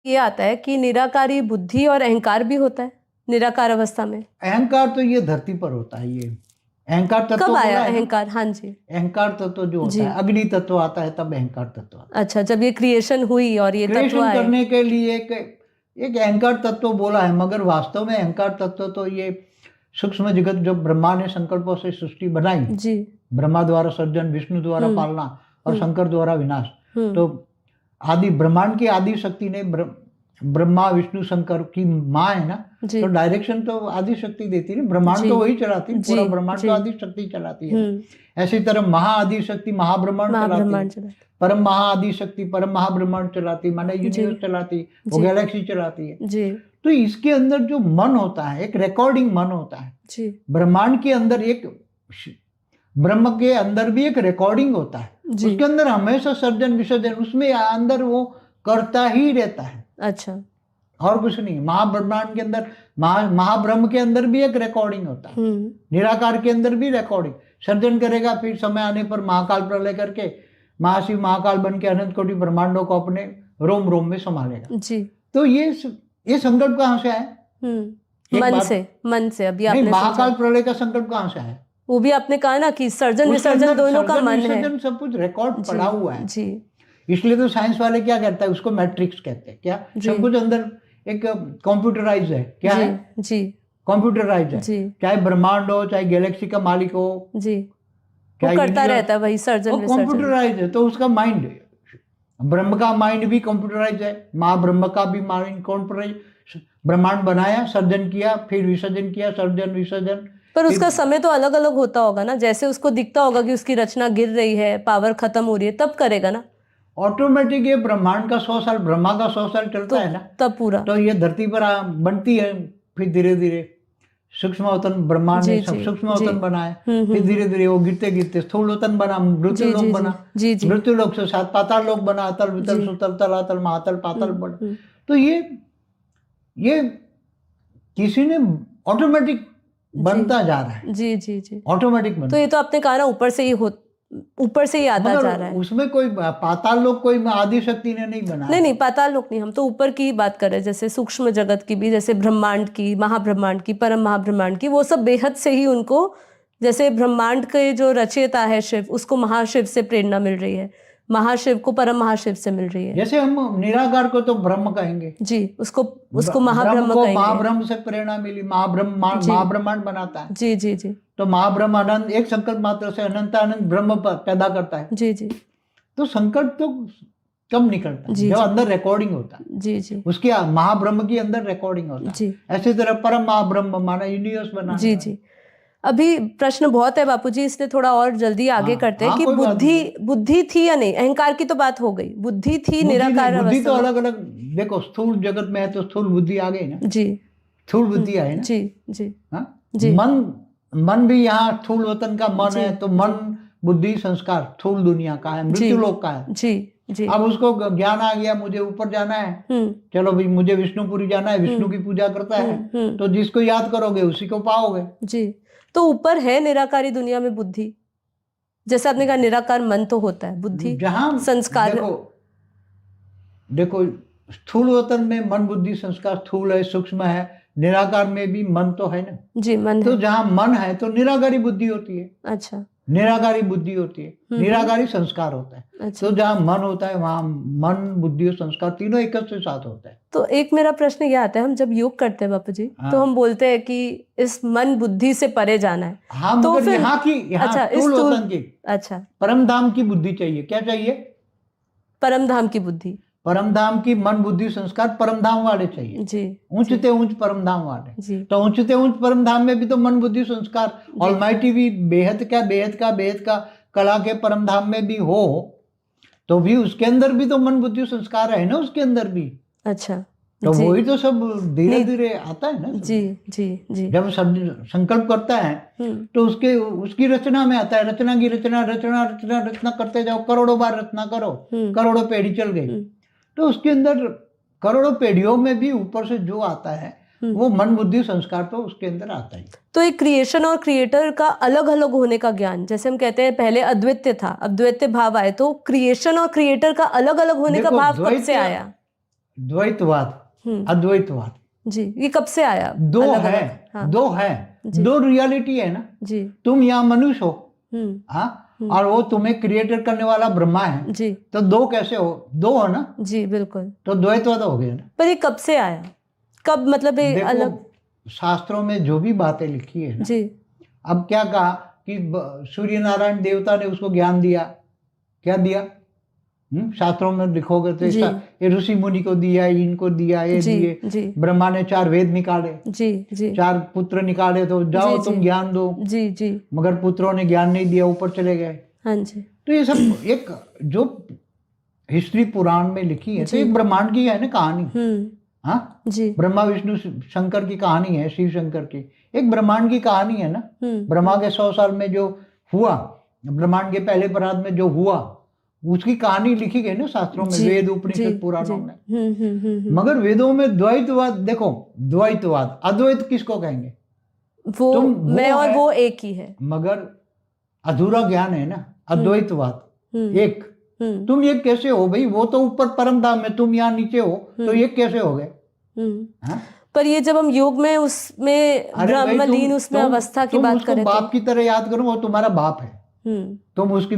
ये आता है कि निराकारी बुद्धि और अहंकार भी होता है निराकार अवस्था में। अहंकार तो ये धरती पर होता है। ये अहंकार तत्व कब आया बोला है ना? अहंकार? हाँ जी, अहंकार तत्व जो जी। होता है, अग्नि तत्व आता है तब अहंकार तत्व आता अच्छा, जब ये क्रिएशन हुई और ये है। तत्व क्रिएशन आए। करने के लिए एक अहंकार तत्व बोला है, मगर वास्तव में अहंकार तत्व तो ये सूक्ष्म जगत जो ब्रह्मा ने संकल्पों से सृष्टि बनाई, जी, ब्रह्मा द्वारा सर्जन, विष्णु द्वारा पालना और शंकर द्वारा विनाश। तो आदि ब्रह्मांड की आदि शक्ति ने ब्रह्मा विष्णु शंकर की माँ है ना, जी, तो डायरेक्शन तो आदि शक्ति देती है, ब्रह्मांड जी, तो वही चलाती है, पूरा जी, ब्रह्मांड जी। तो आदि शक्ति चलाती है। ऐसी तरह महाआदि शक्ति महाब्रह्मांड चलाती है, महाब्रह्मांड चलाती परम महाआदि शक्ति परम महाब्रह्मांड चलाती, माने यूनिवर्स चलाती, वो जी। गैलेक्सी चलाती है। जी, तो इसके अंदर जो मन होता है, एक रिकॉर्डिंग मन होता है। जी, ब्रह्मांड के अंदर एक, ब्रह्म के अंदर भी एक रिकॉर्डिंग होता है, जी। उसके अंदर हमेशा सर्जन विसर्जन, उसमें अंदर वो करता ही रहता है, अच्छा, और कुछ नहीं। महाब्रह्मांड के अंदर, महाब्रह्म के अंदर भी एक रिकॉर्डिंग होता है, निराकार के अंदर भी रिकॉर्डिंग सर्जन करेगा, फिर समय आने पर महाकाल प्रलय करके महाशिव महाकाल बन के अनंत कोटि ब्रह्मांडों को अपने रोम रोम में संभालेगा। जी। तो ये संकल्प कहाँ से आया? मन से अभी नहीं, आपने महाकाल समझा। प्रलय का संकल्प कहाँ से आया? वो भी आपने कहा ना कि सर्जन उसके विसर्जन अंदर दोनों का सर्जन मन है। विसर्जन सब कुछ रिकॉर्ड जी, पड़ा हुआ है। जी, इसलिए तो साइंस वाले क्या कहता है, उसको मैट्रिक्स कहते हैं। क्या जी। सब कुछ अंदर एक कंप्यूटराइज है। क्या जी, है? जी, कंप्यूटराइज है। जी, चाहे ब्रह्मांड हो, चाहे गैलेक्सी का मालिक हो, जी। वो चाहे करता यूनिवर्स, रहता है वही सर्जन वो विसर्जन। कंप्यूटराइज है। तो उसका माइंड, ब्रह्म का माइंड भी कंप्यूटराइज है, महाब्रह्म का भी माइंड कंप्यूटराइज। ब्रह्मांड बनाया, सर्जन किया, फिर विसर्जन किया, सर्जन विसर्जन। पर उसका समय तो अलग अलग होता होगा ना, जैसे उसको दिखता होगा कि उसकी रचना गिर रही है, पावर खत्म हो रही है, तब करेगा ना। ऑटोमेटिक ये ब्रह्मांड का 100 साल, ब्रह्मा का 100 साल चलता है ना, तब पूरा। तो ये धरती पर बनती है। फिर धीरे धीरे सूक्ष्मवतन, ब्रह्मा ने सब सूक्ष्मवतन बनाए, फिर धीरे धीरे वो गिरते गिरते स्थूलवतन बना, मृत्युलोक बना, मृत्युलोक से सात पाताल लोक बना, अतल वितल सुतल तलातल महातल पाताल बना। तो ये किसी ने ऑटोमेटिक बनता जा रहा है। जी, जी, जी, ऑटोमेटिक बनता। तो ये तो आपने कहा ना ऊपर से ही आता जा रहा है। उसमें कोई पाताल लोक कोई आदि शक्ति ने नहीं बनाया। नहीं, पाताल लोक नहीं, हम तो ऊपर की ही बात कर रहे हैं, जैसे सूक्ष्म जगत की भी, जैसे ब्रह्मांड की, महाब्रह्मांड की, परम महाब्रह्मांड की, वो सब बेहद से ही उनको, जैसे ब्रह्मांड के जो रचयिता है शिव, उसको महाशिव से प्रेरणा मिल रही है, महाशिव को परम महाशिव से मिल रही है। जैसे हम निराकार को तो ब्रह्म कहेंगे, जी, उसको महाब्रह्म कहेंगे। महाब्रह्म से प्रेरणा मिली, महाब्रह्मांड बनाता है। जी, जी, जी। तो महाब्रह्म अनंत, एक संकल्प मात्र से अनंत अनंत ब्रह्म पैदा करता है। जी, जी। तो संकल्प तो कब निकलता है? जब अंदर रिकॉर्डिंग होता है। जी, जी। उसकी महाब्रह्म की अंदर रिकॉर्डिंग होता है। जी। ऐसी तरह परम महाब्रह्म माना यूनिवर्स बना। जी, जी। अभी प्रश्न बहुत है बापूजी, इसलिए थोड़ा और जल्दी आगे करते हैं कि बुद्धि थी या नहीं। अहंकार की तो बात हो गई, बुद्धि थी निराकार बुद्धि तो अलग अलग, देखो स्थूल जगत में है तो स्थूल बुद्धि आ गई ना। जी, स्थूल बुद्धि है ना। जी, जी, जी। मन भी यहाँ स्थूल वतन का मन है, तो मन बुद्धि संस्कार स्थूल दुनिया का है, मृत्यु लोक का है। जी, जी। अब उसको ज्ञान आ गया, मुझे ऊपर जाना है, चलो भाई मुझे विष्णुपुरी जाना है, विष्णु की पूजा करता है, तो जिसको याद करोगे उसी को पाओगे। जी। तो ऊपर है निराकारी दुनिया में बुद्धि, जैसे आपने कहा निराकार मन तो होता है, बुद्धि जहां संस्कार। देखो स्थूल वतन में मन बुद्धि संस्कार स्थूल है, सूक्ष्म है, निराकार में भी मन तो है ना। जी, मन तो है। जहां मन है तो निराकारी बुद्धि होती है। अच्छा। निराकारी बुद्धि होती है, निराकारी संस्कार होता है। अच्छा। तो जहां मन होता है वहां मन बुद्धि और संस्कार तीनों एक साथ होता है। तो एक मेरा प्रश्न यह आता है, हम जब योग करते हैं बापू जी, तो हम बोलते हैं कि इस मन बुद्धि से परे जाना है। हाँ, तो मगर यहाँ स्थूल वतन की, अच्छा, परम धाम की बुद्धि चाहिए। क्या चाहिए? परम धाम की बुद्धि, परम धाम की मन बुद्धि संस्कार परम धाम वाले चाहिए। जी। ऊंचते ऊंच परम धाम वाले। जी। तो ऊंचते ऊंच परम धाम में भी तो मन बुद्धि संस्कार, ऑलमाइटी भी बेहद का कला के परम धाम में भी हो, तो भी उसके अंदर भी तो मन बुद्धि संस्कार है ना, उसके अंदर भी। अच्छा। तो वही तो सब धीरे धीरे आता है ना। जी, जी, जी। जब संकल्प करता है तो उसकी रचना में आता है, रचना की रचना करते जाओ, करोड़ों बार रचना करो, करोड़ों पेढ़ी चल गई, तो उसके अंदर करोड़ों पेढ़ियों में भी ऊपर से जो आता है वो मन बुद्धि संस्कार तो उसके अंदर आता ही। तो एक क्रिएशन और क्रिएटर का अलग अलग होने का ज्ञान, जैसे हम कहते हैं पहले अद्वैत था, अब द्वैत भाव आए, तो क्रिएशन और क्रिएटर का अलग अलग होने का भाव कब से आया? द्वैतवाद अद्वैतवाद जी, ये कब से आया? दो है, हाँ। दो है, दो रियलिटी है ना जी। तुम यहाँ मनुष्य हो, हाँ, और वो तुम्हें क्रिएटर करने वाला ब्रह्मा है जी। तो दो कैसे हो? दो हो ना जी बिल्कुल। तो द्वैतवाद हो गया ना। पर ये कब से आया? कब मतलब ये देखो अलग? शास्त्रों में जो भी बातें लिखी है ना, जी। अब क्या कहा कि सूर्य नारायण देवता ने उसको ज्ञान दिया, क्या दिया? शास्त्रों में लिखोगे तो ये ऋषि मुनि को दिया, इनको दिया, ये दिए। ब्रह्मा ने 4 वेद निकाले, जी 4 पुत्र निकाले, तो जाओ तुम ज्ञान दो, जी मगर पुत्रों ने ज्ञान नहीं दिया, ऊपर चले गए। हाँ जी। तो ये सब एक जो हिस्ट्री पुराण में लिखी है तो एक ब्रह्मांड की है ना कहानी। हाँ जी, ब्रह्मा विष्णु शंकर की कहानी है, शिव शंकर की एक ब्रह्मांड की कहानी है ना। ब्रह्मा के 100 साल में जो हुआ, ब्रह्मांड के पहले परात में जो हुआ, उसकी कहानी लिखी गई ना शास्त्रों में, वेद उपनिषद पुराणों में। मगर वेदों में द्वैतवाद, देखो द्वैतवाद, अद्वैत किसको कहेंगे? वो मैं और वो एक ही है, मगर अधूरा ज्ञान है ना अद्वैतवाद। एक तुम एक कैसे हो भाई? वो तो ऊपर परम धाम में, तुम यहाँ नीचे हो, तो एक कैसे हो गए? पर ये जब हम योग में उसमें ब्रह्मलीन उसमें अवस्था की बात करें, बाप की तरह याद करो, वो तुम्हारा बाप है, तुम उसकी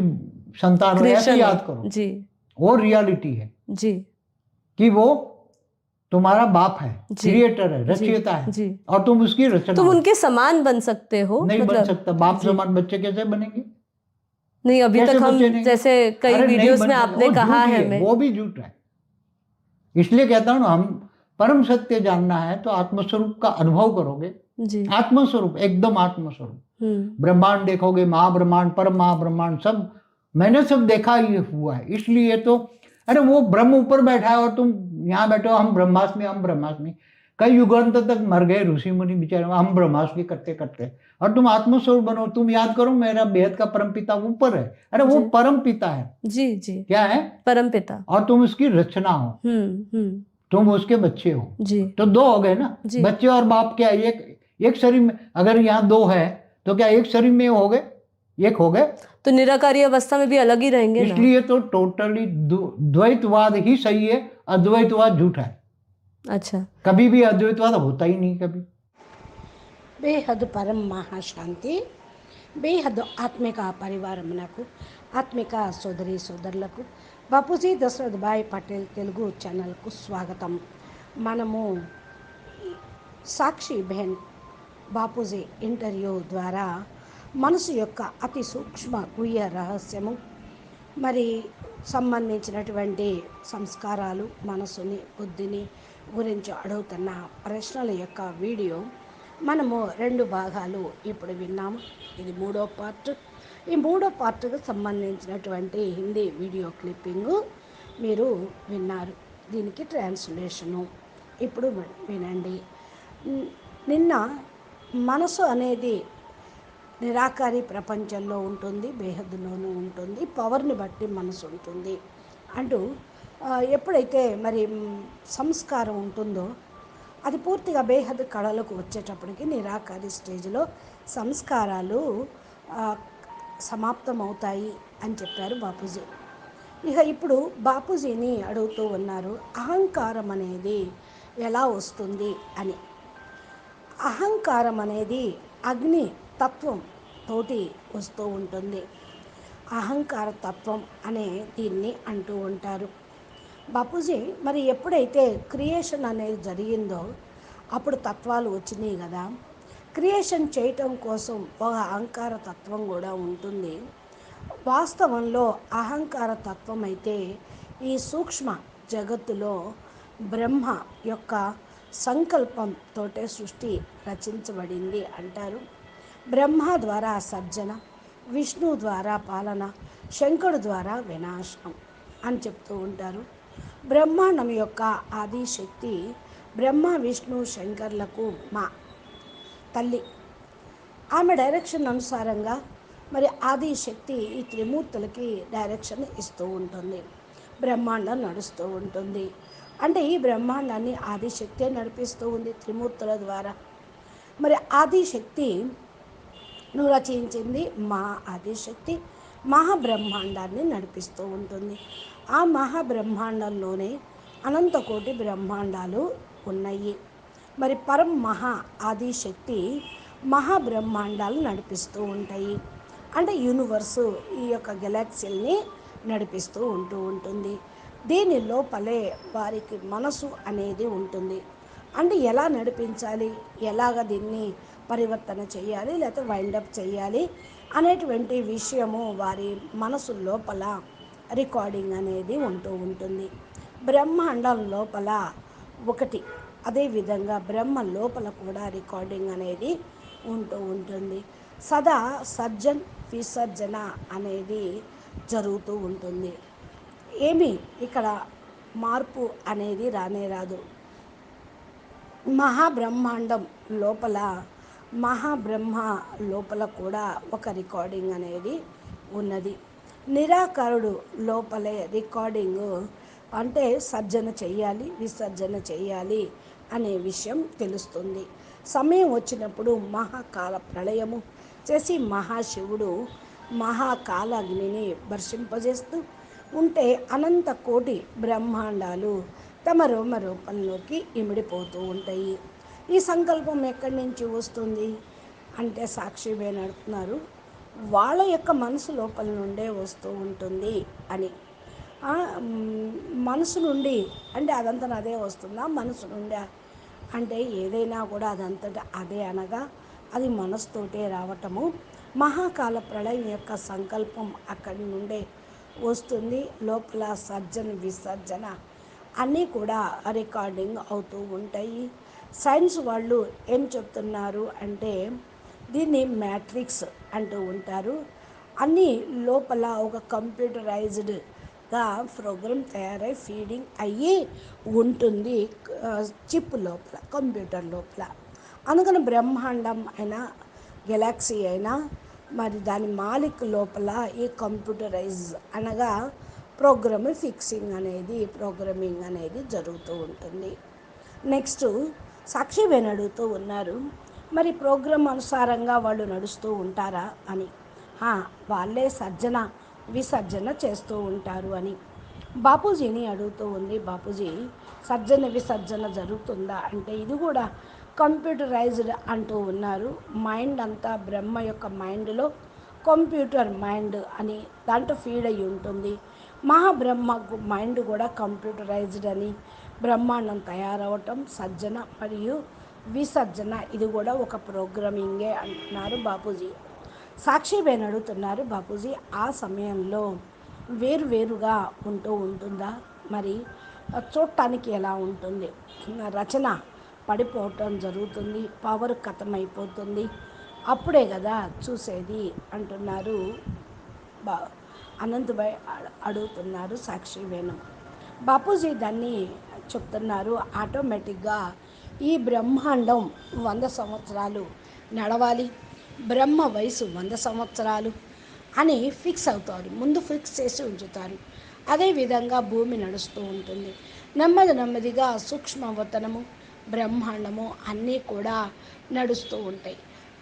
संतान हो, ऐसे याद करो जी। वो रियलिटी है जी, कि वो तुम्हारा बाप है, क्रिएटर है, रचयिता है जी। और तुम उसकी रचना, तुम उनके समान बन सकते हो? नहीं बन सकता। बाप समान बच्चे कैसे बनेंगे? नहीं, अभी तक हम जैसे कई वीडियोस में आपने कहा है, वो भी झूठ है। इसलिए कहता हूँ ना, हम परम सत्य जानना है तो आत्मस्वरूप का अनुभव करोगे जी। आत्मस्वरूप, एकदम आत्मस्वरूप। ब्रह्मांड देखोगे, महाब्रह्मांड, परम महाब्रह्मांड, सब मैंने सब देखा ही हुआ है। इसलिए तो अरे वो ब्रह्म ऊपर बैठा है और तुम यहाँ बैठो, हम ब्रह्मास्मि, हम ब्रह्मास्मि। कई युगांत तक मर गए ऋषि मुनि बेचारे, हम ब्रह्मास्मि करते करते, और तुम आत्मस्वरूप बनो। तुम याद करो, मेरा बेहद का परम पिता ऊपर है। अरे वो परम पिता है जी जी, क्या है? परम पिता। और तुम उसकी रचना हो, तुम उसके बच्चे हो जी। तो दो हो गए ना, बच्चे और बाप। क्या एक शरीर में, अगर यहाँ दो है तो क्या एक शरीर में हो गए, एक हो गए? तो निराकारी अवस्था में भी अलग ही रहेंगे। इसलिए तो टोटली द्वैतवाद ही सही है, अद्वैतवाद झूठा है। अच्छा, कभी भी अद्वैतवाद होता ही नहीं कभी। బేహద్ పరం మహాశాంతి, బేహద్ ఆత్మిక పరివారమునకు, ఆత్మిక సోదరి సోదరులకు బాపూజీ దశరథ్ భాయ్ పటేల్ తెలుగు ఛానల్కు స్వాగతం. మనము సాక్షి బెహన్ బాపూజీ ఇంటర్వ్యూ ద్వారా మనసు యొక్క అతి సూక్ష్మ గుహ్య రహస్యము మరి సంబంధించినటువంటి సంస్కారాలు, మనసుని, బుద్ధిని గురించి అడుగుతున్న ప్రశ్నల యొక్క వీడియో మనము 2 భాగాలు ఇప్పుడు విన్నాము. ఇది 3వ పార్ట్. ఈ 3వ పార్ట్కు సంబంధించినటువంటి హిందీ వీడియో క్లిప్పింగు మీరు విన్నారు. దీనికి ట్రాన్స్లేషను ఇప్పుడు వినండి. నిన్న మనసు అనేది నిరాకారి ప్రపంచంలో ఉంటుంది, బేహద్దులోనూ ఉంటుంది, పవర్ని బట్టి మనసు ఉంటుంది అంటూ ఎప్పుడైతే మరి సంస్కారం ఉంటుందో అది పూర్తిగా బేహద్ కళలకు వచ్చేటప్పటికి నిరాకారి స్టేజ్లో సంస్కారాలు సమాప్తమవుతాయి అని చెప్పారు బాపూజీ. ఇక ఇప్పుడు బాపూజీని అడుగుతూ ఉన్నారు, అహంకారం అనేది ఎలా వస్తుంది అని. అహంకారం అనేది అగ్ని తత్వం తోటి వస్తూ ఉంటుంది. అహంకార తత్వం అనే దీన్ని అంటూ ఉంటారు. బాపూజీ మరి ఎప్పుడైతే క్రియేషన్ అనేది జరిగిందో అప్పుడు తత్వాలు వచ్చినాయి కదా. క్రియేషన్ చేయటం కోసం ఒక అహంకార తత్వం కూడా ఉంటుంది. వాస్తవంలో అహంకార తత్వం అయితే ఈ సూక్ష్మ జగత్తులో బ్రహ్మ యొక్క సంకల్పంతోటే సృష్టి రచించబడింది అంటారు. బ్రహ్మ ద్వారా సర్జన, విష్ణు ద్వారా పాలన, శంకరుడు ద్వారా వినాశనం అని చెప్తూ ఉంటారు. బ్రహ్మాండం యొక్క ఆది శక్తి బ్రహ్మ, విష్ణు, శంకర్లకు మా తల్లి. ఆమె డైరెక్షన్ అనుసారంగా మరి ఆది శక్తి ఈ త్రిమూర్తులకి డైరెక్షన్ ఇస్తూ ఉంటుంది. బ్రహ్మాండం నడుస్తూ ఉంటుంది. అంటే ఈ బ్రహ్మాండాన్ని ఆదిశక్తే నడిపిస్తూ ఉంది త్రిమూర్తుల ద్వారా. మరి ఆదిశక్తిను రచించింది మా ఆదిశక్తి మహాబ్రహ్మాండాన్ని నడిపిస్తూ ఉంటుంది. ఆ మహాబ్రహ్మాండంలోనే అనంత కోటి బ్రహ్మాండాలు ఉన్నాయి. మరి పరం మహా ఆదిశక్తి మహాబ్రహ్మాండాలు నడిపిస్తూ ఉంటాయి. అంటే యూనివర్సు ఈ యొక్క గెలాక్సీల్ని నడిపిస్తూ ఉంటుంది. దీని లోపలే వారికి మనసు అనేది ఉంటుంది. అంటే ఎలా నడిపించాలి, ఎలాగ దీన్ని పరివర్తన చేయాలి, లేకపోతే వైండప్ చేయాలి అనేటువంటి విషయము వారి మనసు లోపల రికార్డింగ్ అనేది ఉంటూ ఉంటుంది. బ్రహ్మాండం లోపల ఒకటి, అదేవిధంగా బ్రహ్మ లోపల కూడా రికార్డింగ్ అనేది ఉంటూ ఉంటుంది. సదా సర్జన్ విసర్జన అనేది జరుగుతూ ఉంటుంది. ఏమి ఇక్కడ మార్పు అనేది రానే రాదు. మహాబ్రహ్మాండం లోపల మహాబ్రహ్మ లోపల కూడా ఒక రికార్డింగ్ అనేది ఉన్నది. నిరాకారుడు లోపలే రికార్డింగ్, అంటే సర్జన చెయ్యాలి, విసర్జన చెయ్యాలి అనే విషయం తెలుస్తుంది. సమయం వచ్చినప్పుడు మహాకాల ప్రళయము చేసి మహాశివుడు మహాకాలాగ్నిని వర్షింపజేస్తూ ఉంటే అనంత కోటి బ్రహ్మాండాలు తమ రూపంలోకి ఇమిడిపోతూ ఉంటాయి. ఈ సంకల్పం ఎక్కడి నుంచి వస్తుంది అంటే సాక్షి నడుపుతున్నారు, వాళ్ళ యొక్క మనసు లోపల నుండే వస్తూ ఉంటుంది అని. మనసు నుండి అంటే అదంతా అదే వస్తుందా, మనసు నుండి అంటే ఏదైనా కూడా అదంతటా అదే అనగా అది మనసుతోటే రావటము. మహాకాల ప్రళయం యొక్క సంకల్పం అక్కడి నుండే వస్తుంది. లోపల సర్జన విసర్జన అన్నీ కూడా రికార్డింగ్ అవుతూ ఉంటాయి. సైన్స్ వాళ్ళు ఏం చెప్తున్నారు అంటే దీన్ని మ్యాట్రిక్స్ అంటూ ఉంటారు. అన్నీ లోపల ఒక కంప్యూటరైజ్డ్గా ప్రోగ్రామ్ తయారై ఫీడింగ్ అయ్యి ఉంటుంది చిప్ లోపల, కంప్యూటర్ లోపల. అందుకని బ్రహ్మాండం అయినా గెలాక్సీ అయినా మరి దాని మాలిక్ లోపల ఈ కంప్యూటరైజ్ అనగా ప్రోగ్రామింగ్ అనేది జరుగుతూ ఉంటుంది. నెక్స్ట్ సాక్షి అడుగుతూ ఉన్నారు, మరి ప్రోగ్రామ్ అనుసారంగా వాళ్ళు నడుస్తూ ఉంటారా అని. వాళ్ళే సర్జన విసర్జన చేస్తూ ఉంటారు అని బాపూజీని అడుగుతూ ఉంది. బాపూజీ సర్జన విసర్జన జరుగుతుందా అంటే ఇది కూడా కంప్యూటరైజ్డ్ అంటూ ఉన్నారు. మైండ్ అంతా బ్రహ్మ యొక్క మైండ్లో కంప్యూటర్ మైండ్ అని దాంట్లో ఫీడ్ అయ్యి ఉంటుంది. మహాబ్రహ్మ మైండ్ కూడా కంప్యూటరైజ్డ్ అని, బ్రహ్మాండం తయారవటం సర్జన మరియు విసర్జన ఇది కూడా ఒక ప్రోగ్రామింగే అంటున్నారు బాపూజీ. సాక్షి అడుగుతున్నారు, బాపూజీ ఆ సమయంలో వేరువేరుగా ఉంటూ ఉంటుందా, మరి చూడటానికి ఎలా ఉంటుంది, రచన పడిపోవటం జరుగుతుంది, పవర్ కథమైపోతుంది, అప్పుడే కదా చూసేది అంటున్నారు అనంతభాయ్ అడుగుతున్నారు సాక్షి వేణు. బాపూజీ దాన్ని చెప్తున్నారు, ఆటోమేటిక్గా ఈ బ్రహ్మాండం 100 సంవత్సరాలు నడవాలి, బ్రహ్మ వయసు 100 సంవత్సరాలు అని ఫిక్స్ అవుతారు, ముందు ఫిక్స్ చేసి ఉంచుతారు. అదేవిధంగా భూమి నడుస్తూ ఉంటుంది. నెమ్మదిగా సూక్ష్మవతనము బ్రహ్మాండము అన్నీ కూడా నడుస్తూ ఉంటాయి.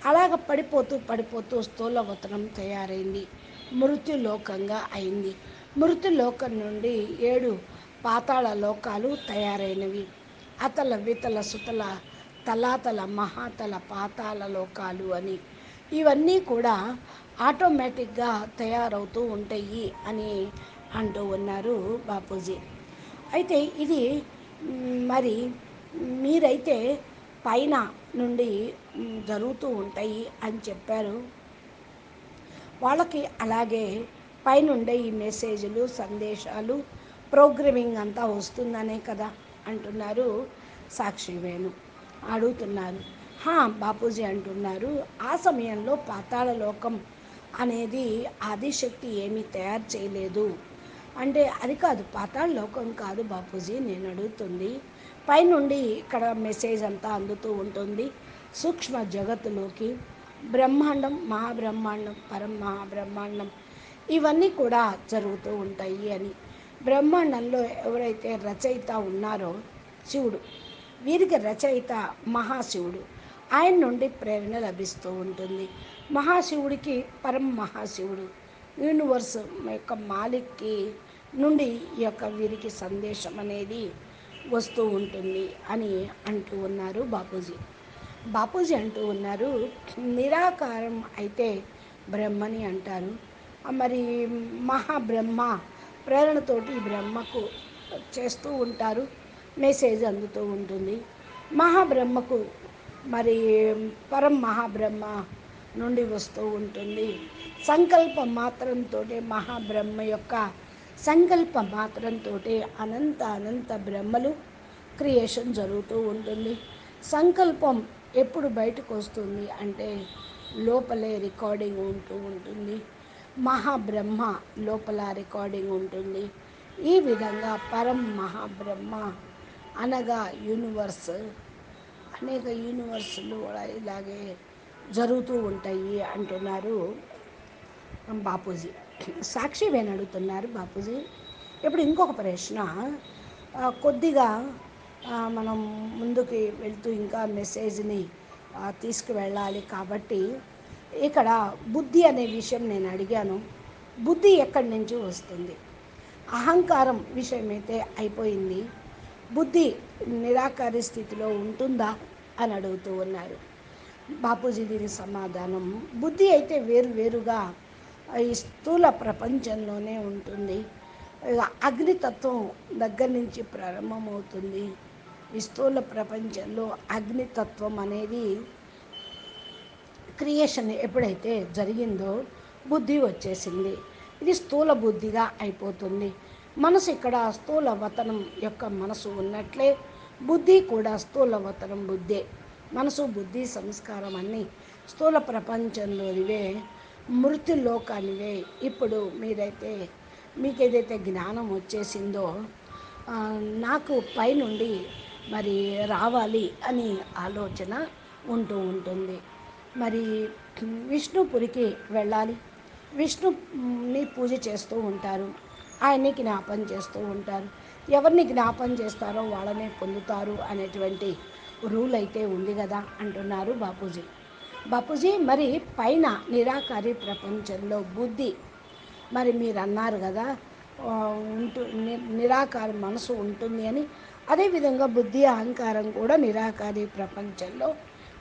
అలాగ పడిపోతూ స్థూలవతనం తయారైంది, మృత్యులోకంగా అయింది. మృత్యులోకం నుండి 7 పాతాళ లోకాలు తయారైనవి. అతల వితల సుతల తలాతల మహాతల పాతాళ లోకాలు అని ఇవన్నీ కూడా ఆటోమేటిక్గా తయారవుతూ ఉంటాయి అని అంటూ ఉన్నారు బాపూజీ. అయితే ఇది మరి మీరైతే పైన నుండి జరుగుతూ ఉంటాయి అని చెప్పారు. వాళ్ళకి అలాగే పైనుండే ఈ మెసేజ్లు సందేశాలు ప్రోగ్రామింగ్ అంతా వస్తుందనే కదా అంటున్నారు సాక్షి వేణు. అడుగుతున్నారు, బాపూజీ అంటున్నారు ఆ సమయంలో పాతాళ లోకం అనేది ఆదిశక్తి ఏమీ తయారు చేయలేదు అంటే అది కాదు, పాతాళ లోకం కాదు బాపూజీ నేను అడుగుతుంది. పైనుండి ఇక్కడ మెసేజ్ అంతా అందుతూ ఉంటుంది సూక్ష్మ జగత్తులోకి. బ్రహ్మాండం మహాబ్రహ్మాండం మహాబ్రహ్మాండం ఇవన్నీ కూడా జరుగుతూ ఉంటాయి అని. బ్రహ్మాండంలో ఎవరైతే రచయిత ఉన్నారో శివుడు, వీరికి రచయిత మహాశివుడు, ఆయన నుండి ప్రేరణ లభిస్తూ ఉంటుంది. మహాశివుడికి మహాశివుడు యూనివర్స్ యొక్క మాలిక్కి నుండి ఈ యొక్క వీరికి సందేశం అనేది వస్తూ ఉంటుంది అని అంటూ ఉన్నారు బాపూజీ. బాపూజీ అంటూ ఉన్నారు, నిరాకారం అయితే బ్రహ్మని అంటారు. మరి మహాబ్రహ్మ ప్రేరణతోటి బ్రహ్మకు చేస్తూ ఉంటారు, మెసేజ్ అందుతూ ఉంటుంది. మహాబ్రహ్మకు మరి పరం మహాబ్రహ్మ నుండి వస్తూ ఉంటుంది. సంకల్ప మాత్రంతో మహాబ్రహ్మ యొక్క సంకల్ప మాత్రంతో అనంత బ్రహ్మలు క్రియేషన్ జరుగుతూ ఉంటుంది. సంకల్పం ఎప్పుడు బయటకు వస్తుంది అంటే లోపలే రికార్డింగ్ ఉంటూ ఉంటుంది. మహాబ్రహ్మ లోపల రికార్డింగ్ ఉంటుంది. ఈ విధంగా పరం మహాబ్రహ్మ అనగా యూనివర్స్, అనేక యూనివర్సులు కూడా ఇలాగే జరుగుతూ ఉంటాయి అంటున్నారు బాపూజీ. సాక్షి వేణు అడుగుతున్నారు బాపూజీ. ఇప్పుడు ఇంకొక ప్రశ్న, కొద్దిగా మనం ముందుకి వెళ్తూ ఇంకా మెసేజ్ని తీసుకువెళ్ళాలి కాబట్టి ఇక్కడ బుద్ధి అనే విషయం నేను అడిగాను. బుద్ధి ఎక్కడి నుంచి వస్తుంది? అహంకారం విషయం అయితే అయిపోయింది, బుద్ధి నిరాకారి స్థితిలో ఉంటుందా అని అడుగుతూ ఉన్నారు బాపూజీ. దీని సమాధానం, బుద్ధి అయితే వేరుగా ఈ స్థూల ప్రపంచంలోనే ఉంటుంది. అగ్నితత్వం దగ్గర నుంచి ప్రారంభమవుతుంది. ఈ స్థూల ప్రపంచంలో అగ్నితత్వం అనేది క్రియేషన్ ఎప్పుడైతే జరిగిందో బుద్ధి వచ్చేసింది. ఇది స్థూల బుద్ధిగా అయిపోతుంది. మనసు ఇక్కడ స్థూల వతనం యొక్క మనసు ఉన్నట్లే బుద్ధి కూడా స్థూల వతనం బుద్ధే. మనసు, బుద్ధి, సంస్కారం అన్నీ స్థూల ప్రపంచంలోనివే, మృత్యులోకానివే. ఇప్పుడు మీకు ఏదైతే జ్ఞానం వచ్చేసిందో నాకు పైనుండి మరి రావాలి అని ఆలోచన ఉంటూ ఉంటుంది. మరి విష్ణుపురికి వెళ్ళాలి, విష్ణుని పూజ చేస్తూ ఉంటారు, ఆయన్ని జ్ఞాపం చేస్తూ ఉంటారు. ఎవరిని జ్ఞాపం చేస్తారో వాళ్ళనే పొందుతారు అనేటువంటి రూల్ అయితే ఉంది కదా అంటున్నారు బాపూజీ. మరి పైన నిరాకారి ప్రపంచంలో బుద్ధి, మరి మీరు అన్నారు కదా నిరాకార మనసు ఉంటుంది అని. అదేవిధంగా బుద్ధి, అహంకారం కూడా నిరాకారి ప్రపంచంలో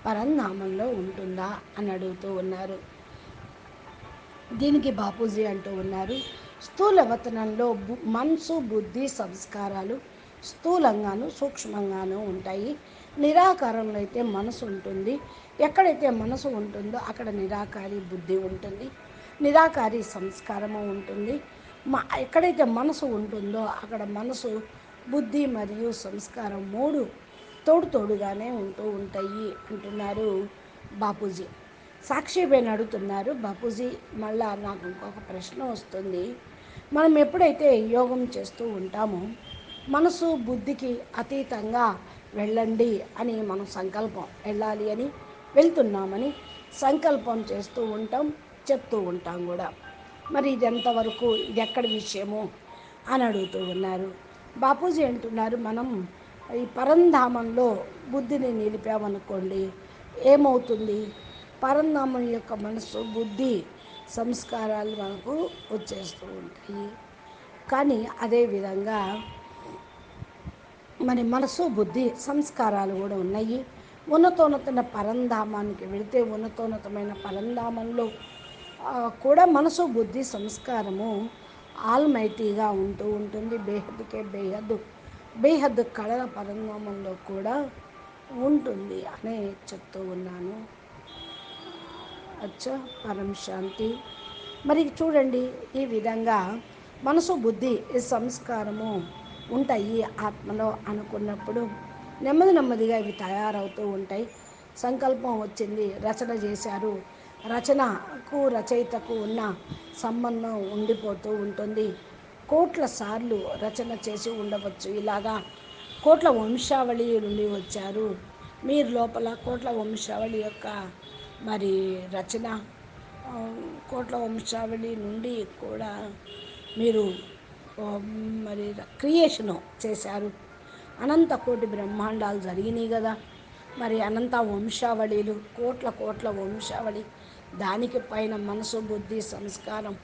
పరంధామంలో ఉంటుందా అని అడుగుతూ ఉన్నారు. దీనికి బాపూజీ అంటూ ఉన్నారు, స్థూల వతనంలో మనసు, బుద్ధి, సంస్కారాలు స్థూలంగాను సూక్ష్మంగాను ఉంటాయి. నిరాకారంలో అయితే మనసు ఉంటుంది. ఎక్కడైతే మనసు ఉంటుందో అక్కడ నిరాకారి బుద్ధి ఉంటుంది, నిరాకారి సంస్కారము ఉంటుంది. ఎక్కడైతే మనసు ఉంటుందో అక్కడ మనసు, బుద్ధి మరియు సంస్కారం మూడు తోడుగానే ఉంటూ ఉంటాయి అంటున్నారు బాపూజీ. సాక్షిబేన్ అడుగుతున్నారు, బాపూజీ మళ్ళా నాకు ఇంకొక ప్రశ్న వస్తుంది. మనం ఎప్పుడైతే యోగం చేస్తూ ఉంటామో మనసు, బుద్ధికి అతీతంగా వెళ్ళండి అని మనం సంకల్పం, వెళ్ళాలి అని, వెళ్తున్నామని సంకల్పం చేస్తూ ఉంటాం, చెప్తూ ఉంటాం కూడా. మరి ఇది ఎంతవరకు, ఇది ఎక్కడి విషయము అని అడుగుతూ ఉన్నారు బాపూజీ. అంటున్నారు, మనం ఈ పరంధామంలో బుద్ధిని నిలిపామనుకోండి ఏమవుతుంది? పరంధామం యొక్క మనసు, బుద్ధి, సంస్కారాలు మనకు వచ్చేస్తూ ఉంటాయి. కానీ అదేవిధంగా మన మనసు, బుద్ధి, సంస్కారాలు కూడా ఉన్నాయి. ఉన్నతోన్నతమైన పరంధామానికి వెళితే ఉన్నతోన్నతమైన పరంధామంలో కూడా మనసు, బుద్ధి, సంస్కారము ఆల్మైటీగా ఉంటూ ఉంటుంది. బేహద్దు కళల పరంధామంలో కూడా ఉంటుంది అని చెప్తూ ఉన్నాను. అచ్చా, పరం శాంతి. మరి చూడండి, ఈ విధంగా మనసు, బుద్ధి, సంస్కారము ఉంటాయి ఆత్మలో అనుకున్నప్పుడు నెమ్మదిగా ఇవి తయారవుతూ ఉంటాయి. సంకల్పం వచ్చింది, రచన చేశారు, రచనకు రచయితకు ఉన్న సంబంధం ఉండిపోతూ ఉంటుంది. కోట్ల సార్లు రచన చేసి ఉండవచ్చు. ఇలాగా కోట్ల వంశావళి నుండి వచ్చారు. మీరు లోపల కోట్ల వంశావళి యొక్క మరి రచన, కోట్ల వంశావళి నుండి కూడా మీరు మరి క్రియేషను చేశారు. అనంత కోటి బ్రహ్మాండాలు జరిగినాయి కదా. మరి అనంత వంశావళిలు, కోట్ల వంశావళి, దానికి పైన మనసు, బుద్ధి, సంస్కారం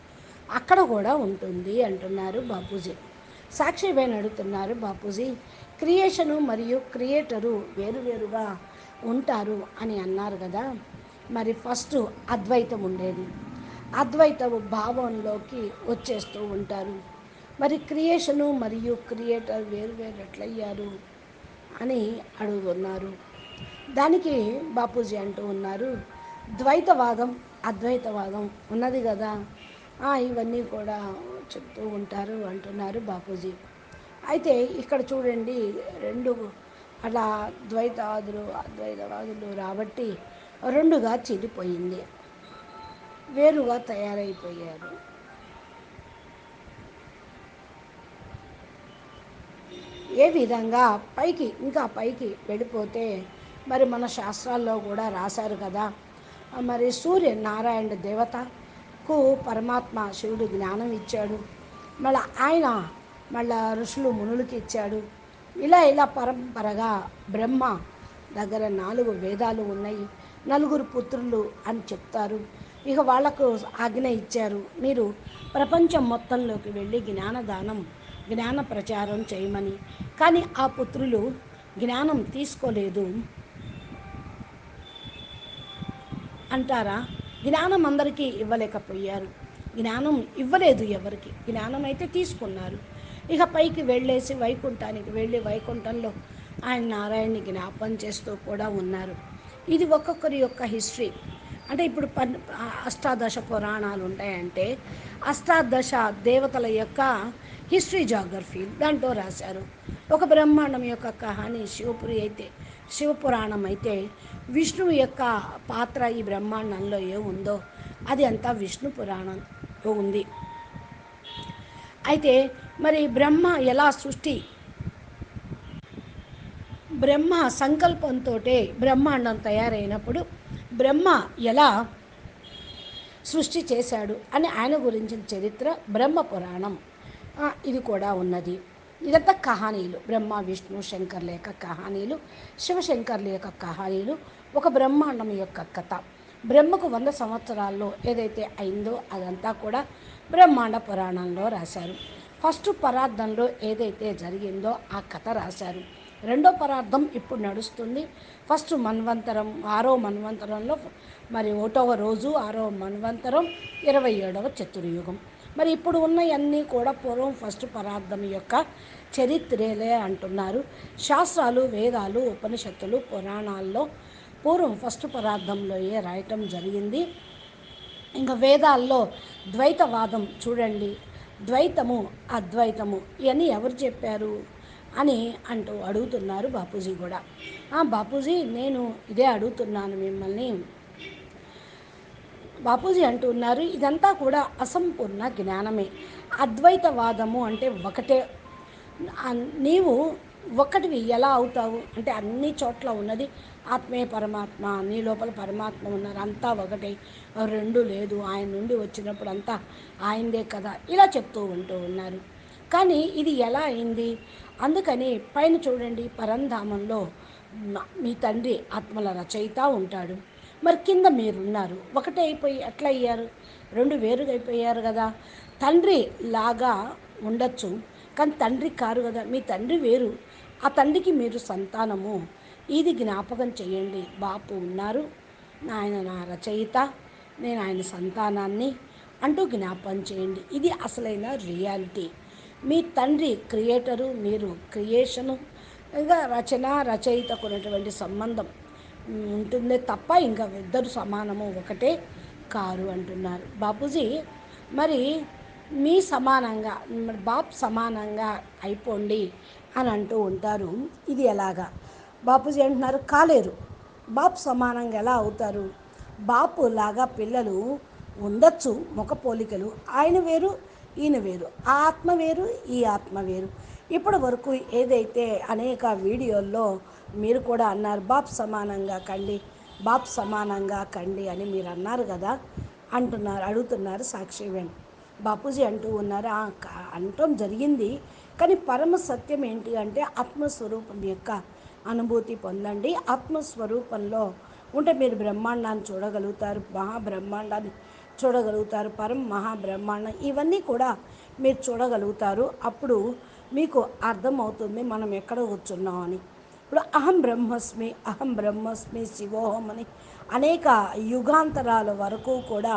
అక్కడ కూడా ఉంటుంది అంటున్నారు బాపూజీ. సాక్షిబేన్ అడుగుతున్నారు, బాపూజీ క్రియేషను మరియు క్రియేటరు వేరువేరుగా ఉంటారు అని అన్నారు కదా, మరి ఫస్ట్ అద్వైతం ఉండేది, అద్వైత భావంలోకి వచ్చేస్తూ ఉంటారు, మరి క్రియేషను మరియు క్రియేటర్ వేరువేరు ఎట్లయ్యారు అని అడుగుతున్నారు. దానికి బాపూజీ అంటూ ఉన్నారు, ద్వైతవాదం అద్వైతవాదం ఉన్నది కదా, ఇవన్నీ కూడా చెప్తూ ఉంటారు అంటున్నారు బాపూజీ. అయితే ఇక్కడ చూడండి, రెండు అలా అద్వైతవాదులు రాబట్టి రెండుగా చీలిపోయింది, వేరుగా తయారైపోయారు. ఏ విధంగా ఇంకా పైకి వెళ్ళిపోతే మరి మన శాస్త్రాల్లో కూడా రాశారు కదా, మరి సూర్యనారాయణ దేవతకు పరమాత్మ శివుడు జ్ఞానం ఇచ్చాడు, ఆయన ఋషులు మునులకి ఇచ్చాడు, ఇలా పరంపరగా బ్రహ్మ దగ్గర 4 వేదాలు ఉన్నాయి, 4 పుత్రులు అని చెప్తారు. ఇక వాళ్లకు ఆజ్ఞ ఇచ్చారు, మీరు ప్రపంచం మొత్తంలోకి వెళ్ళి జ్ఞాన ప్రచారం చేయమని. కానీ ఆ పుత్రులు జ్ఞానం తీసుకోలేదు అంటారా? జ్ఞానం అందరికీ ఇవ్వలేకపోయారు, జ్ఞానం ఇవ్వలేదు ఎవరికి, జ్ఞానం అయితే తీసుకున్నారు. ఇక పైకి వెళ్ళేసి వైకుంఠానికి వెళ్ళి వైకుంఠంలో ఆయన నారాయణని జ్ఞాపం చేస్తూ కూడా ఉన్నారు. ఇది ఒక్కొక్కరి యొక్క హిస్టరీ. అంటే ఇప్పుడు అష్టాదశ పురాణాలు ఉంటాయంటే అష్టాదశ దేవతల యొక్క హిస్టరీ జాగ్రఫీ దాంట్లో రాశారు. ఒక బ్రహ్మాండం యొక్క కహాని శివపురాణం అయితే విష్ణువు యొక్క పాత్ర ఈ బ్రహ్మాండంలో ఏముందో అది అంతా విష్ణు పురాణంలో ఉంది. అయితే మరి బ్రహ్మ సంకల్పంతో బ్రహ్మాండం తయారైనప్పుడు బ్రహ్మ ఎలా సృష్టి చేశాడు అని ఆయన గురించిన చరిత్ర బ్రహ్మ పురాణం, ఇది కూడా ఉన్నది. ఇదంతా కహానీలు, బ్రహ్మ విష్ణు శంకర్ల యొక్క కహానీలు, శివశంకర్ల యొక్క కహానీలు, ఒక బ్రహ్మాండం యొక్క కథ. బ్రహ్మకు 100 సంవత్సరాల్లో ఏదైతే అయిందో అదంతా కూడా బ్రహ్మాండ పురాణంలో రాశారు. ఫస్ట్ పరార్థంలో ఏదైతే జరిగిందో ఆ కథ రాశారు. రెండో పరార్థం ఇప్పుడు నడుస్తుంది. ఫస్ట్ మన్వంతరం 6వ మన్వంతరంలో మరి 1వ రోజు 6వ మన్వంతరం 27వ చతుర్యుగం. మరి ఇప్పుడు ఉన్నవన్నీ కూడా పూర్వం ఫస్ట్ పరార్థం యొక్క చరిత్రలే అంటున్నారు. శాస్త్రాలు, వేదాలు, ఉపనిషత్తులు, పురాణాల్లో పూర్వం ఫస్ట్ పరార్థంలోయే రాయటం జరిగింది. ఇంకా వేదాల్లో ద్వైతవాదం చూడండి, ద్వైతము అద్వైతము ఇవన్నీ ఎవరు చెప్పారు అని అడుగుతున్నారు బాపూజీ కూడా. బాపూజీ నేను ఇదే అడుగుతున్నాను మిమ్మల్ని. బాపూజీ అంటున్నారు, ఇదంతా కూడా అసంపూర్ణ జ్ఞానమే. అద్వైతవాదము అంటే ఒకటే, నీవు ఒక్కటివి ఎలా అవుతావు అంటే అన్ని చోట్ల ఉన్నది ఆత్మే పరమాత్మ, నీ లోపల పరమాత్మ ఉన్నారు, అంతా ఒకటే, రెండు లేదు, ఆయన నుండి వచ్చినప్పుడు అంతా ఆయనదే కదా, ఇలా చెప్తూ ఉన్నారు. కానీ ఇది ఎలా అయింది? అందుకని పైన చూడండి, పరంధామంలో మీ తండ్రి ఆత్మల రచయిత ఉంటాడు, మరి కింద మీరున్నారు, ఒకటే అయిపోయి ఎట్లా అయ్యారు? రెండు వేరుగా అయిపోయారు కదా. తండ్రి లాగా ఉండొచ్చు కానీ తండ్రి కారు కదా, మీ తండ్రి వేరు, ఆ తండ్రికి మీరు సంతానము, ఇది జ్ఞాపకం చేయండి. బాపు ఉన్నారు, ఆయన నా రచయిత, నేను ఆయన సంతానాన్ని అంటూ జ్ఞాపకం చేయండి. ఇది అసలైన రియాలిటీ. మీ తండ్రి క్రియేటరు, మీరు క్రియేషను, ఇంకా రచయితకు ఉన్నటువంటి సంబంధం ఉంటుందే తప్ప ఇంకా ఇద్దరు సమానము ఒకటే కారు అంటున్నారు బాపూజీ. మరి మీ సమానంగా, బాప్ సమానంగా అయిపోండి అని అంటూ ఉంటారు. ఇది ఎలాగా? బాపూజీ అంటున్నారు, కాలేరు. బాప్ సమానంగా ఎలా అవుతారు? బాపు లాగా పిల్లలు ఉండొచ్చు, ముఖ పోలికలు, ఆయన వేరు ఈయన వేరు, ఆ ఆత్మ వేరు ఈ ఆత్మ వేరు. ఇప్పటి వరకు ఏదైతే అనేక వీడియోల్లో మీరు కూడా అన్నారు, బాప్ సమానంగా కండి, బాప్ సమానంగా కండి అని మీరు అన్నారు కదా, అడుగుతున్నారు సాక్షివేణి. బాపూజీ అంటూ ఉన్నారు, అనటం జరిగింది, కానీ పరమ సత్యం ఏంటి అంటే ఆత్మస్వరూపం యొక్క అనుభూతి పొందండి. ఆత్మస్వరూపంలో ఉంటే మీరు బ్రహ్మాండాన్ని చూడగలుగుతారు, మహాబ్రహ్మాండాన్ని చూడగలుగుతారు, పరం మహాబ్రహ్మాండం, ఇవన్నీ కూడా మీరు చూడగలుగుతారు. అప్పుడు మీకు అర్థమవుతుంది మనం ఎక్కడ కూర్చున్నామని. ఇప్పుడు అహం బ్రహ్మస్మి శివోహం అని అనేక యుగాంతరాల వరకు కూడా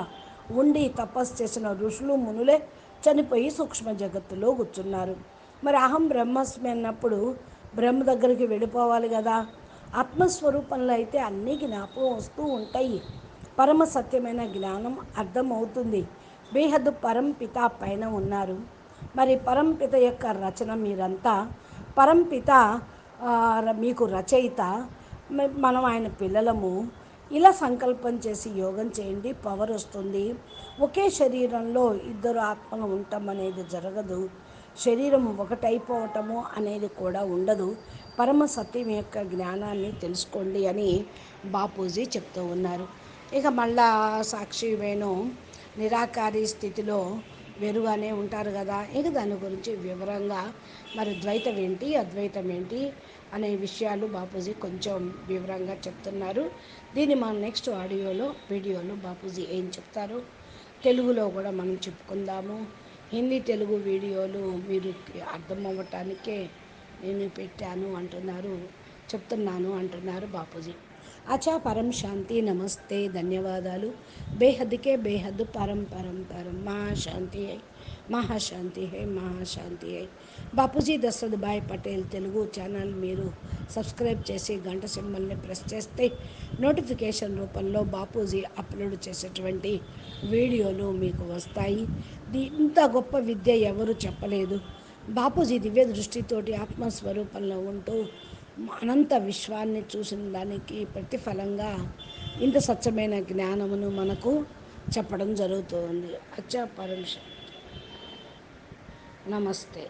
ఉండి తపస్సు చేసిన ఋషులు మునులే చనిపోయి సూక్ష్మ జగత్తులో కూర్చున్నారు. మరి అహం బ్రహ్మస్మి అన్నప్పుడు బ్రహ్మ దగ్గరికి వెళ్ళిపోవాలి కదా. ఆత్మస్వరూపంలో అయితే అన్నీ జ్ఞాపకం వస్తూ ఉంటాయి. పరమ సత్యమైన జ్ఞానం అర్థమవుతుంది. బేహద్దు పరంపిత పైన ఉన్నారు. మరి పరంపిత యొక్క రచన మీరంతా పరంపిత మీకు రచయిత, మనం ఆయన పిల్లలము. ఇలా సంకల్పం చేసి యోగం చేయండి, పవర్ వస్తుంది. ఒకే శరీరంలో ఇద్దరు ఆత్మలు ఉండటం అనేది జరగదు. శరీరం ఒకటైపోవటము అనేది కూడా ఉండదు. పరమ సత్యం యొక్క జ్ఞానాన్ని తెలుసుకోండి అని బాపూజీ చెప్తూ ఉన్నారు. ఇక మళ్ళా సాక్షి వేణు నిరాకారి స్థితిలో వేరుగానే ఉంటారు కదా. ఇక దాని గురించి వివరంగా మరి ద్వైతం ఏంటి, అద్వైతం ఏంటి అనే విషయాలు బాపూజీ కొంచెం వివరంగా చెప్తున్నారు. దీన్ని మనం నెక్స్ట్ వీడియోలో బాపూజీ ఏం చెప్తారో తెలుగులో కూడా మనం చెప్పుకుందాము. హిందీ తెలుగు వీడియోలు మీరు అర్థం అవ్వటానికే నేను చెప్తున్నాను అంటున్నారు బాపూజీ. అచ్చా, పరం శాంతి, నమస్తే, ధన్యవాదాలు. బేహద్కే బేహద్ పరం పరం పరం మహాశాంతి హై, మహాశాంతి హై, మహాశాంతి హై. బాపూజీ దశరథ్ భాయ్ పటేల్ తెలుగు ఛానల్ మీరు సబ్స్క్రైబ్ చేసి గంట సింబల్ని ప్రెస్ చేస్తే నోటిఫికేషన్ రూపంలో బాపూజీ అప్లోడ్ చేసేటువంటి వీడియోలు మీకు వస్తాయి. ఇంత గొప్ప విద్య ఎవరు చెప్పలేదు. బాపూజీ దివ్య దృష్టితోటి ఆత్మస్వరూపంలో ఉంటూ అనంత విశ్వాన్ని చూసిన దానికి ప్రతిఫలంగా ఇంత స్వచ్ఛమైన జ్ఞానమును మనకు చెప్పడం జరుగుతుంది. అచ్చా, పరమేశ్వర్, నమస్తే.